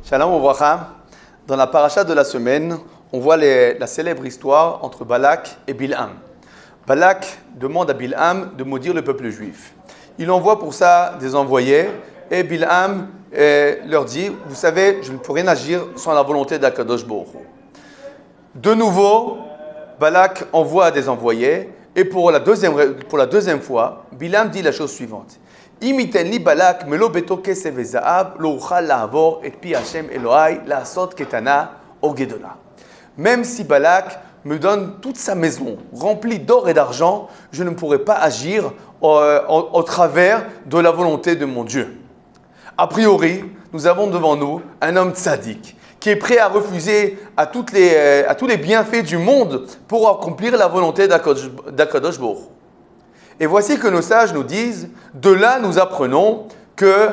Shalom Ouvracha. Dans la paracha de la semaine, on voit la célèbre histoire entre Balak et Bilham. Balak demande à Bilham de maudire le peuple juif. Il envoie pour ça des envoyés et Bilham leur dit « Vous savez, je ne peux rien agir sans la volonté d'Akadosh Baruch Hu. » De nouveau, Balak envoie des envoyés et pour la deuxième fois, Bilham dit la chose suivante. Imiten Balak melo beto kesef vezahav lo uchal la'avor et pi Hashem Elohai la'asot ketana o gedola. Même si Balak me donne toute sa maison remplie d'or et d'argent, je ne pourrai pas agir au travers de la volonté de mon Dieu. A priori, nous avons devant nous un homme tzaddik qui est prêt à refuser à tous les bienfaits du monde pour accomplir la volonté d'Akadosh Baruch Hu. Et voici que nos sages nous disent, de là nous apprenons que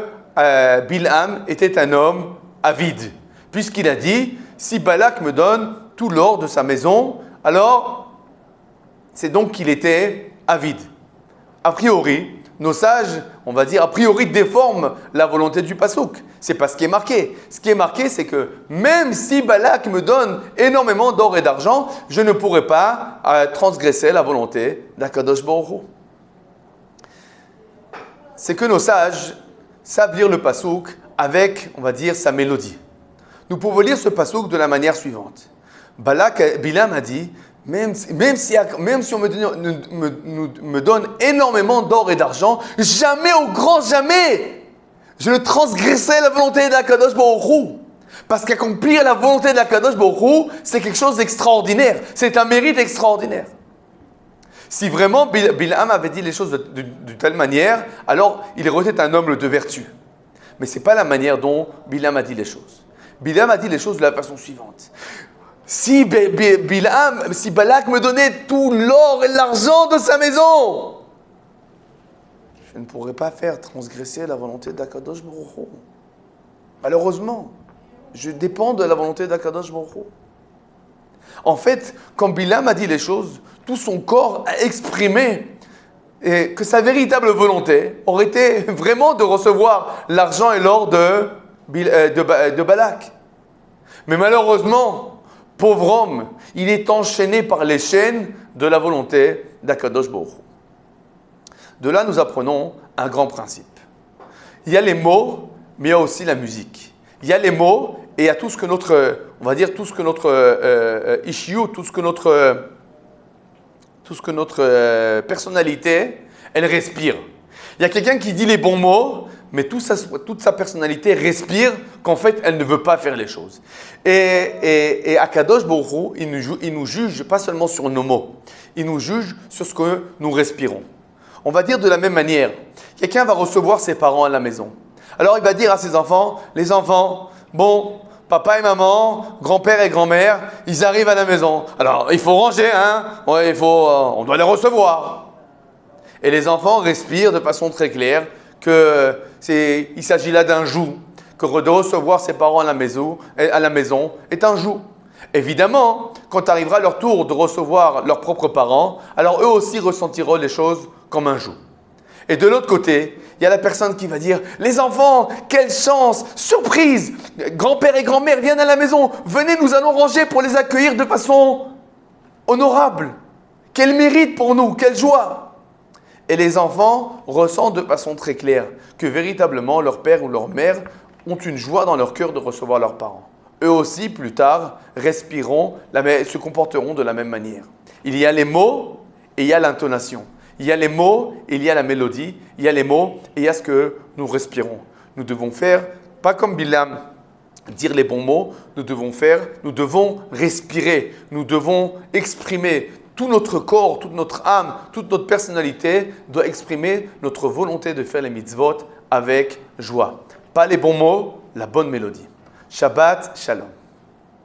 Bilham était un homme avide, puisqu'il a dit, si Balak me donne tout l'or de sa maison, alors c'est donc qu'il était avide. A priori, nos sages, on va dire, a priori déforment la volonté du passouk. C'est pas ce qui est marqué. Ce qui est marqué, c'est que même si Balak me donne énormément d'or et d'argent, je ne pourrai pas transgresser la volonté d'Akadosh Baruch Hu. C'est que nos sages savent lire le passouk avec, on va dire, sa mélodie. Nous pouvons lire ce passouk de la manière suivante. Bilham a dit, même si on me donne énormément d'or et d'argent, jamais au grand jamais, je ne transgresserai la volonté d'Akadosh Baruch Hu. Parce qu'accomplir la volonté d'Akadosh Baruch Hu, c'est quelque chose d'extraordinaire. C'est un mérite extraordinaire. Si vraiment Bilham avait dit les choses de telle manière, alors il était un homme de vertu. Mais ce n'est pas la manière dont Bilham a dit les choses. Bilham a dit les choses de la façon suivante. Si Balak me donnait tout l'or et l'argent de sa maison, je ne pourrais pas faire transgresser la volonté d'Akadosh Baruch Hu. Malheureusement, je dépends de la volonté d'Akadosh Baruch Hu. En fait, quand Bilham a dit les choses, tout son corps a exprimé que sa véritable volonté aurait été vraiment de recevoir l'argent et l'or de Balak. Mais malheureusement, pauvre homme, il est enchaîné par les chaînes de la volonté d'Akadosh Baruch Hu. De là, nous apprenons un grand principe. Il y a les mots, mais il y a aussi la musique. Il y a les mots et il y a tout ce que notre, on va dire, tout ce que notre issue, tout ce que notre personnalité, elle respire. Il y a quelqu'un qui dit les bons mots, mais toute sa personnalité respire qu'en fait, elle ne veut pas faire les choses. Et Akadosh Baruch Hu, il nous juge pas seulement sur nos mots, il nous juge sur ce que nous respirons. On va dire de la même manière, quelqu'un va recevoir ses parents à la maison. Alors il va dire à ses enfants, les enfants, bon, papa et maman, grand-père et grand-mère, ils arrivent à la maison. Alors, il faut ranger, hein? Ouais, on doit les recevoir. Et les enfants respirent de façon très claire qu'il s'agit là d'un joug, que de recevoir ses parents à la maison est un joug. Évidemment, quand arrivera leur tour de recevoir leurs propres parents, alors eux aussi ressentiront les choses comme un joug. Et de l'autre côté, il y a la personne qui va dire « Les enfants, quelle chance, surprise! Grand-père et grand-mère viennent à la maison, venez, nous allons ranger pour les accueillir de façon honorable. Quel mérite pour nous, quelle joie !» Et les enfants ressentent de façon très claire que véritablement leur père ou leur mère ont une joie dans leur cœur de recevoir leurs parents. Eux aussi, plus tard, se comporteront de la même manière. Il y a les mots et il y a l'intonation. Il y a les mots, il y a la mélodie, il y a les mots et il y a ce que nous respirons. Nous devons faire, pas comme Bilham, dire les bons mots, nous devons respirer, nous devons exprimer. Tout notre corps, toute notre âme, toute notre personnalité doit exprimer notre volonté de faire les mitzvot avec joie. Pas les bons mots, la bonne mélodie. Shabbat Shalom.